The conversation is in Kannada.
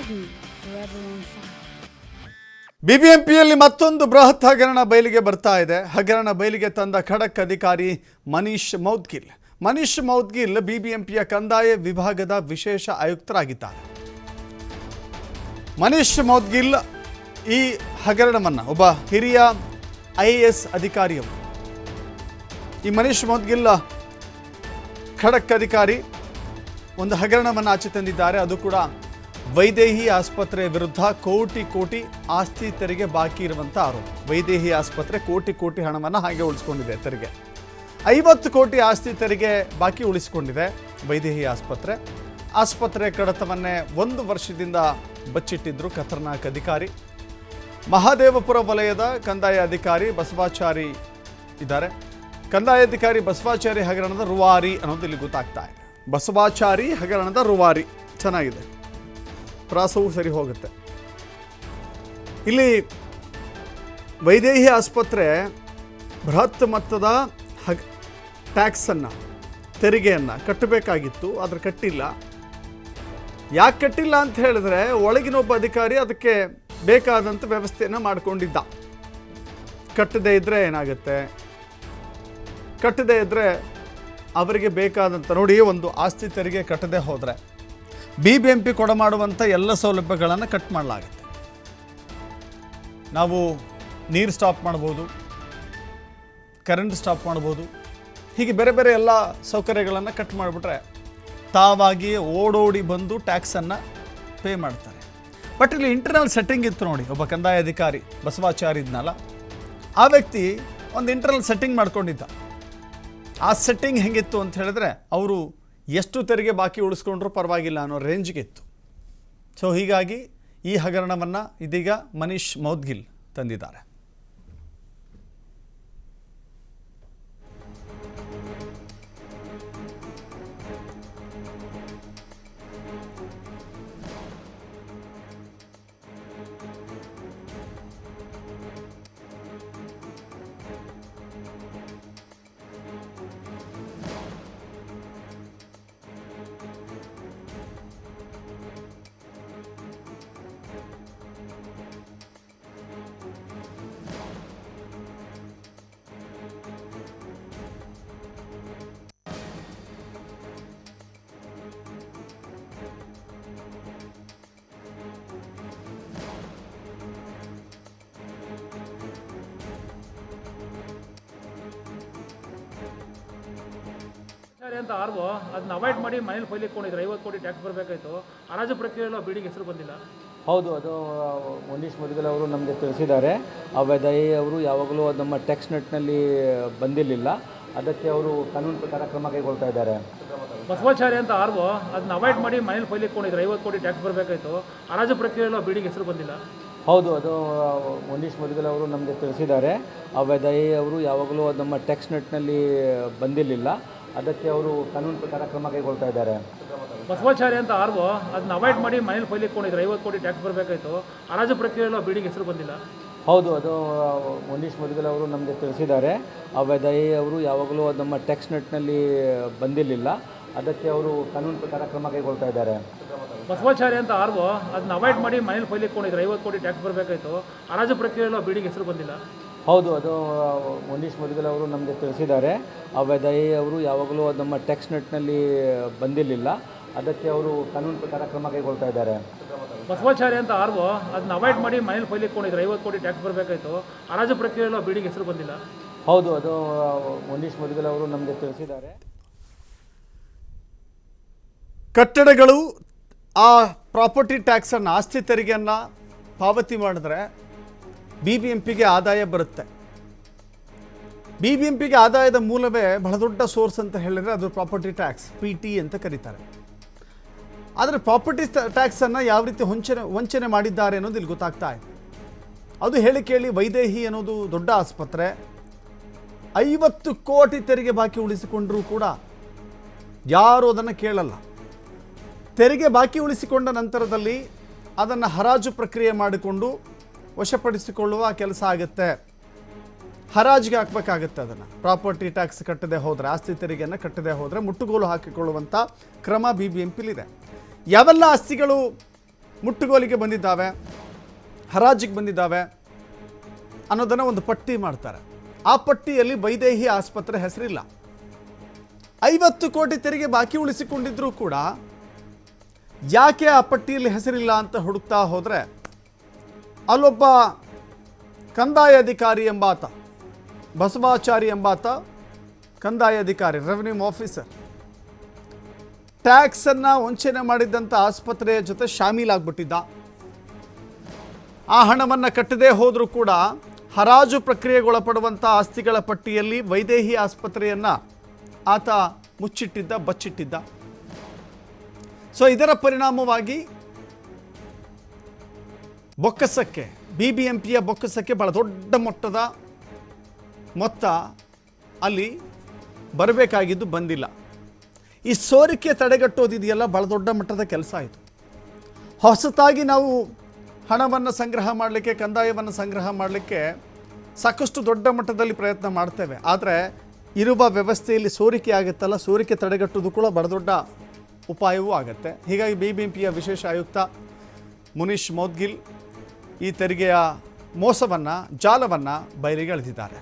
me forever on fire. ಬಿಬಿಎಂಪಿಯಲ್ಲಿ ಮತ್ತೊಂದು ಬೃಹತ್ ಹಗರಣ ಬಯಲಿಗೆ ಬರ್ತಾ ಇದೆ. ಹಗರಣ ಬಯಲಿಗೆ ತಂದ ಖಡಕ್ ಅಧಿಕಾರಿ ಮನೀಶ್ ಮೌದ್ಗಿಲ್. ಮನೀಶ್ ಮೌದ್ಗಿಲ್ ಬಿಬಿಎಂಪಿಯ ಕಂದಾಯ ವಿಭಾಗದ ವಿಶೇಷ ಆಯುಕ್ತರಾಗಿದ್ದಾರೆ. ಮನೀಶ್ ಮೌದ್ಗಿಲ್ ಈ ಹಗರಣವನ್ನು ಒಬ್ಬ ಹಿರಿಯ IAS ಅಧಿಕಾರಿಯವರು. ಈ ಮನೀಶ್ ಮೌದ್ಗಿಲ್ ಖಡಕ್ ಅಧಿಕಾರಿ ಒಂದು ಹಗರಣವನ್ನು ಆಚೆ ತಂದಿದ್ದಾರೆ. ಅದು ಕೂಡ ವೈದೇಹಿ ಆಸ್ಪತ್ರೆ ವಿರುದ್ಧ ಕೋಟಿ ಆಸ್ತಿ ತೆರಿಗೆ ಬಾಕಿ ಇರುವಂಥ ಆರೋಪ. ವೈದೇಹಿ ಆಸ್ಪತ್ರೆ ಕೋಟಿ ಹಣವನ್ನು ಹಾಗೆ ಉಳಿಸ್ಕೊಂಡಿದೆ. ತೆರಿಗೆ 50 ಕೋಟಿ ಆಸ್ತಿ ತೆರಿಗೆ ಬಾಕಿ ಉಳಿಸಿಕೊಂಡಿದೆ ವೈದೇಹಿ ಆಸ್ಪತ್ರೆ ಕಡತವನ್ನೇ 1 ವರ್ಷದಿಂದ ಬಚ್ಚಿಟ್ಟಿದ್ರು ಖತರ್ನಾಕ್ ಅಧಿಕಾರಿ. ಮಹಾದೇವಪುರ ವಲಯದ ಕಂದಾಯ ಅಧಿಕಾರಿ ಬಸವಾಚಾರಿ ಇದ್ದಾರೆ. ಕಂದಾಯ ಅಧಿಕಾರಿ ಬಸವಾಚಾರಿ ಹಗರಣದ ರೂವಾರಿ ಅನ್ನೋದು ಇಲ್ಲಿ ಗೊತ್ತಾಗ್ತಾ ಇದೆ. ಬಸವಾಚಾರಿ ಹಗರಣದ ರೂವಾರಿ ಚೆನ್ನಾಗಿದೆ, ಪ್ರಾಸವೂ ಸರಿ ಹೋಗುತ್ತೆ. ಇಲ್ಲಿ ವೈದೇಹಿ ಆಸ್ಪತ್ರೆ ಬೃಹತ್ ಮೊತ್ತದ ಟ್ಯಾಕ್ಸನ್ನು ತೆರಿಗೆಯನ್ನು ಕಟ್ಟಬೇಕಾಗಿತ್ತು, ಆದರೆ ಕಟ್ಟಿಲ್ಲ. ಯಾಕೆ ಕಟ್ಟಿಲ್ಲ ಅಂತ ಹೇಳಿದ್ರೆ ಒಳಗಿನೊಬ್ಬ ಅಧಿಕಾರಿ ಅದಕ್ಕೆ ಬೇಕಾದಂಥ ವ್ಯವಸ್ಥೆಯನ್ನು ಮಾಡಿಕೊಂಡಿದ್ದ. ಕಟ್ಟದೇ ಇದ್ದರೆ ಏನಾಗುತ್ತೆ, ಕಟ್ಟದೇ ಇದ್ದರೆ ಅವರಿಗೆ ಬೇಕಾದಂಥ ನೋಡಿ, ಒಂದು ಆಸ್ತಿ ತೆರಿಗೆ ಕಟ್ಟದೇ ಹೋದರೆ BBMP ಕೊಡಮಾಡುವಂಥ ಎಲ್ಲ ಸೌಲಭ್ಯಗಳನ್ನು ಕಟ್ ಮಾಡಲಾಗುತ್ತೆ. ನಾವು ನೀರು ಸ್ಟಾಪ್ ಮಾಡ್ಬೋದು, ಕರೆಂಟ್ ಸ್ಟಾಪ್ ಮಾಡ್ಬೋದು, ಹೀಗೆ ಬೇರೆ ಎಲ್ಲ ಸೌಕರ್ಯಗಳನ್ನು ಕಟ್ ಮಾಡಿಬಿಟ್ರೆ ತಾವಾಗಿ ಓಡೋಡಿ ಬಂದು ಟ್ಯಾಕ್ಸನ್ನು ಪೇ ಮಾಡ್ತಾರೆ. ಬಟ್ ಇಲ್ಲಿ ಇಂಟರ್ನಲ್ ಸೆಟ್ಟಿಂಗ್ ಇತ್ತು ನೋಡಿ. ಒಬ್ಬ ಕಂದಾಯ ಅಧಿಕಾರಿ ಬಸವಾಚಾರಿ ಇದ್ನಲ್ಲ, ಆ ವ್ಯಕ್ತಿ ಒಂದು ಇಂಟರ್ನಲ್ ಸೆಟ್ಟಿಂಗ್ ಮಾಡ್ಕೊಂಡಿದ್ದ. ಆ ಸೆಟ್ಟಿಂಗ್ ಹೆಂಗಿತ್ತು ಅಂತ ಹೇಳಿದ್ರೆ ಅವರು ಎಷ್ಟು ತೆರಿಗೆ ಬಾಕಿ ಉಳಿಸ್ಕೊಂಡ್ರೂ ಪರವಾಗಿಲ್ಲ ಅನ್ನೋ ರೇಂಜ್ಗೆ ಇತ್ತು. ಸೊ ಹೀಗಾಗಿ ಈ ಹಗರಣವನ್ನು ಇದೀಗ ಮನೀಶ್ ಮೌದ್ಗಿಲ್ ತಂದಿದ್ದಾರೆ. ಅಂತ ಆರ್ವೋ ಅದನ್ನ ಅವಾಯ್ಡ್ ಮಾಡಿ ಮನೇಲಿ ಫೈಲ್ ಇಟ್ಕೊಂಡಿದ್ರು. 50 ಕೋಟಿ ಟ್ಯಾಕ್ಸ್ ಬರಬೇಕಾಯಿತು. ಹರಾಜು ಪ್ರಕ್ರಿಯೆಯಲ್ಲೂ ಬಿಡಿಗೆ ಹೆಸರು ಬಂದಿಲ್ಲ. ಹೌದು, ಅದು ಮನೀಶ್ ಮೌದ್ಗಿಲ್ ಅವರು ನಮಗೆ ತಿಳಿಸಿದ್ದಾರೆ. ವೈದೇಹಿ ಅವರು ಯಾವಾಗಲೂ ನಮ್ಮ ಟ್ಯಾಕ್ಸ್ ನೆಟ್ನಲ್ಲಿ ಬಂದಿರಲಿಲ್ಲ, ಅದಕ್ಕೆ ಅವರು ಕಾನೂನು ಪ್ರಕಾರ ಕ್ರಮ ಕೈಗೊಳ್ತಾ ಇದ್ದಾರೆ. ಬಸವಾಚಾರಿ ಅಂತ ಆರ್ವೋ ಅದನ್ನ ಅವಾಯ್ಡ್ ಮಾಡಿ ಮನೇಲಿ ಫೈಲ್ ಇಟ್ಕೊಂಡಿದ್ರು. 50 ಕೋಟಿ ಟ್ಯಾಕ್ಸ್ ಬರಬೇಕಾಯಿತು. ಹರಾಜು ಪ್ರಕ್ರಿಯೆಯಲ್ಲೂ ಬಿಡಿಗೆ ಹೆಸರು ಬಂದಿಲ್ಲ. ಹೌದು, ಅದು ಮನೀಶ್ ಮೌದ್ಗಿಲ್ ಅವರು ನಮಗೆ ತಿಳಿಸಿದ್ದಾರೆ. ವೈದೇಹಿ ಅವರು ಯಾವಾಗಲೂ ನಮ್ಮ ಟ್ಯಾಕ್ಸ್ ನೆಟ್ನಲ್ಲಿ ಬಂದಿರಲಿಲ್ಲ, ಅದಕ್ಕೆ ಅವರು ಕಾನೂನು ಪ್ರಕಾರ ಕ್ರಮ ಕೈಗೊಳ್ತಾ ಇದ್ದಾರೆ. ಬಸವಾಚಾರಿ ಅಂತ ಆರ್ವೋ ಅದನ್ನ ಅವಾಯ್ಡ್ ಮಾಡಿ ಮನೇಲಿ ಫೈಲ್ ಇಟ್ಕೊಂಡಿದ್ರು. 50 ಕೋಟಿ ಟ್ಯಾಕ್ಸ್ ಬರಬೇಕಾಯಿತು. ಹರಾಜು ಪ್ರಕ್ರಿಯೆಯಲ್ಲೂ ಬಿಡಿಗೆ ಹೆಸರು ಬಂದಿಲ್ಲ. ಹೌದು, ಅದು ಮನೀಶ್ ಮೌದ್ಗಿಲ್ ಅವರು ನಮಗೆ ತಿಳಿಸಿದ್ದಾರೆ. ವೈದೇಹಿ ಅವರು ಯಾವಾಗಲೂ ನಮ್ಮ ಟ್ಯಾಕ್ಸ್ ನೆಟ್ನಲ್ಲಿ ಬಂದಿರಲಿಲ್ಲ, ಅದಕ್ಕೆ ಅವರು ಕಾನೂನು ಪ್ರಕಾರ ಕ್ರಮ ಕೈಗೊಳ್ತಾ ಇದ್ದಾರೆ. ಬಸವಾಚಾರಿ ಅಂತ ಆರ್ವೋ ಅದನ್ನ ಅವಾಯ್ಡ್ ಮಾಡಿ ಮನೇಲಿ ಫೈಲ್ ಇಟ್ಕೊಂಡಿದ್ರು. 50 ಕೋಟಿ ಟ್ಯಾಕ್ಸ್ ಬರಬೇಕಾಯಿತು. ಹರಾಜು ಪ್ರಕ್ರಿಯೆಯಲ್ಲೂ ಬಿಡಿಗೆ ಹೆಸರು ಬಂದಿಲ್ಲ. ಹೌದು, ಅದು ಮನೀಶ್ ಮೌದ್ಗಿಲ್ ಅವರು ನಮಗೆ ತಿಳಿಸಿದ್ದಾರೆ. ವೈದೇಹಿ ಅವರು ಯಾವಾಗಲೂ ನಮ್ಮ ಟ್ಯಾಕ್ಸ್ ನೆಟ್ನಲ್ಲಿ ಬಂದಿರಲಿಲ್ಲ, ಅದಕ್ಕೆ ಅವರು ಕಾನೂನು ಪ್ರಕಾರ ಕ್ರಮ ಕೈಗೊಳ್ತಾ ಇದ್ದಾರೆ. ಬಸವಾಚಾರಿ ಅಂತ ಆರ್ವೋ ಅದನ್ನ ಅವಾಯ್ಡ್ ಮಾಡಿ ಮನೇಲಿ ಫೈಲ್ ಇಟ್ಕೊಂಡಿದ್ರು. 50 ಕೋಟಿ ಟ್ಯಾಕ್ಸ್ ಬರಬೇಕಾಯಿತು. ಹರಾಜು ಪ್ರಕ್ರಿಯೆಯಲ್ಲೂ ಬಿಡಿಗೆ ಹೆಸರು ಬಂದಿಲ್ಲ. ಹೌದು, ಅದು ಮನೀಶ್ ಮೌದ್ಗಿಲ್ ಅವರು ನಮಗೆ ತಿಳಿಸಿದ್ದಾರೆ. ಕಟ್ಟಡಗಳು ಆ ಪ್ರಾಪರ್ಟಿ ಟ್ಯಾಕ್ಸನ್ನು, ಆಸ್ತಿ ತೆರಿಗೆಯನ್ನು ಪಾವತಿ ಮಾಡಿದ್ರೆ BBMPಗೆ ಆದಾಯ ಬರುತ್ತೆ. BBMPಗೆ ಆದಾಯದ ಮೂಲವೇ ಬಹಳ ದೊಡ್ಡ ಸೋರ್ಸ್ ಅಂತ ಹೇಳಿದರೆ ಅದು ಪ್ರಾಪರ್ಟಿ ಟ್ಯಾಕ್ಸ್, PT ಅಂತ ಕರೀತಾರೆ. ಆದರೆ ಪ್ರಾಪರ್ಟಿ ಟ್ಯಾಕ್ಸನ್ನು ಯಾವ ರೀತಿ ವಂಚನೆ ಮಾಡಿದ್ದಾರೆ ಅನ್ನೋದು ಇಲ್ಲಿ ಗೊತ್ತಾಗ್ತಾ ಇದೆ. ಅದು ಹೇಳಿ ಕೇಳಿ ವೈದೇಹಿ ಅನ್ನೋದು ದೊಡ್ಡ ಆಸ್ಪತ್ರೆ 50 ಕೋಟಿ ತೆರಿಗೆ ಬಾಕಿ ಉಳಿಸಿಕೊಂಡರೂ ಕೂಡ ಯಾರೂ ಅದನ್ನು ಕೇಳಲ್ಲ. ತೆರಿಗೆ ಬಾಕಿ ಉಳಿಸಿಕೊಂಡ ನಂತರದಲ್ಲಿ ಅದನ್ನು ಹರಾಜು ಪ್ರಕ್ರಿಯೆ ಮಾಡಿಕೊಂಡು ವಶಪಡಿಸಿಕೊಳ್ಳುವ ಕೆಲಸ ಆಗುತ್ತೆ. ಹರಾಜಿಗೆ ಹಾಕಬೇಕಾಗುತ್ತೆ ಅದನ್ನು. ಪ್ರಾಪರ್ಟಿ ಟ್ಯಾಕ್ಸ್ ಕಟ್ಟದೆ ಹೋದರೆ, ಆಸ್ತಿ ತೆರಿಗೆಯನ್ನು ಕಟ್ಟದೆ ಹೋದರೆ ಮುಟ್ಟುಗೋಲು ಹಾಕಿಕೊಳ್ಳುವಂಥ ಕ್ರಮ BBMPಲಿದೆ. ಯಾವೆಲ್ಲ ಆಸ್ತಿಗಳು ಮುಟ್ಟುಗೋಲಿಗೆ ಬಂದಿದ್ದಾವೆ, ಹರಾಜಿಗೆ ಬಂದಿದ್ದಾವೆ ಅನ್ನೋದನ್ನು ಒಂದು ಪಟ್ಟಿ ಮಾಡ್ತಾರೆ. ಆ ಪಟ್ಟಿಯಲ್ಲಿ ವೈದೇಹಿ ಆಸ್ಪತ್ರೆ ಹೆಸರಿಲ್ಲ. 50 ಕೋಟಿ ತೆರಿಗೆ ಬಾಕಿ ಉಳಿಸಿಕೊಂಡಿದ್ರೂ ಕೂಡ ಯಾಕೆ ಆ ಪಟ್ಟಿಯಲ್ಲಿ ಹೆಸರಿಲ್ಲ ಅಂತ ಹುಡುಕ್ತಾ ಹೋದರೆ ಅಲ್ಲೊಬ್ಬ ಕಂದಾಯ ಅಧಿಕಾರಿ ಎಂಬಾತ, ಬಸವಾಚಾರಿ ಎಂಬಾತ ಕಂದಾಯ ಅಧಿಕಾರಿ, ರೆವಿನ್ಯೂ ಆಫೀಸರ್, ಟ್ಯಾಕ್ಸನ್ನು ವಂಚನೆ ಮಾಡಿದ್ದಂಥ ಆಸ್ಪತ್ರೆಯ ಜೊತೆ ಶಾಮೀಲಾಗ್ಬಿಟ್ಟಿದ್ದ. ಆ ಹಣವನ್ನು ಕಟ್ಟದೇ ಹೋದರೂ ಕೂಡ ಹರಾಜು ಪ್ರಕ್ರಿಯೆಗೊಳಪಡುವಂಥ ಆಸ್ತಿಗಳ ಪಟ್ಟಿಯಲ್ಲಿ ವೈದೇಹಿ ಆಸ್ಪತ್ರೆಯನ್ನು ಆತ ಮುಚ್ಚಿಟ್ಟಿದ್ದ, ಬಚ್ಚಿಟ್ಟಿದ್ದ. ಸೊ ಇದರ ಪರಿಣಾಮವಾಗಿ ಬೊಕ್ಕಸಕ್ಕೆ, BBMPಯ ಬೊಕ್ಕಸಕ್ಕೆ ಬಹಳ ದೊಡ್ಡ ಮೊತ್ತದ ಮೊತ್ತ ಅಲ್ಲಿ ಬರಬೇಕಾಗಿದ್ದು ಬಂದಿಲ್ಲ. ಈ ಸೋರಿಕೆ ತಡೆಗಟ್ಟೋದಿದೆಯಲ್ಲ, ಬಹಳ ದೊಡ್ಡ ಮಟ್ಟದ ಕೆಲಸ ಆಯಿತು. ಹೊಸತಾಗಿ ನಾವು ಹಣವನ್ನು ಸಂಗ್ರಹ ಮಾಡಲಿಕ್ಕೆ, ಕಂದಾಯವನ್ನು ಸಂಗ್ರಹ ಮಾಡಲಿಕ್ಕೆ ಸಾಕಷ್ಟು ದೊಡ್ಡ ಮಟ್ಟದಲ್ಲಿ ಪ್ರಯತ್ನ ಮಾಡ್ತೇವೆ. ಆದರೆ ಇರುವ ವ್ಯವಸ್ಥೆಯಲ್ಲಿ ಸೋರಿಕೆ ಆಗುತ್ತಲ್ಲ, ಸೋರಿಕೆ ತಡೆಗಟ್ಟೋದು ಕೂಡ ಬಹಳ ದೊಡ್ಡ ಉಪಾಯವೂ ಆಗುತ್ತೆ. ಹೀಗಾಗಿ BBMPಯ ವಿಶೇಷ ಆಯುಕ್ತ ಮುನೀಶ್ ಮೌದ್ಗಿಲ್ ಈ ತೆರಿಗೆಯ ಮೋಸವನ್ನು, ಜಾಲವನ್ನು ಬಯಲಿಗೆಳೆದಿದ್ದಾರೆ.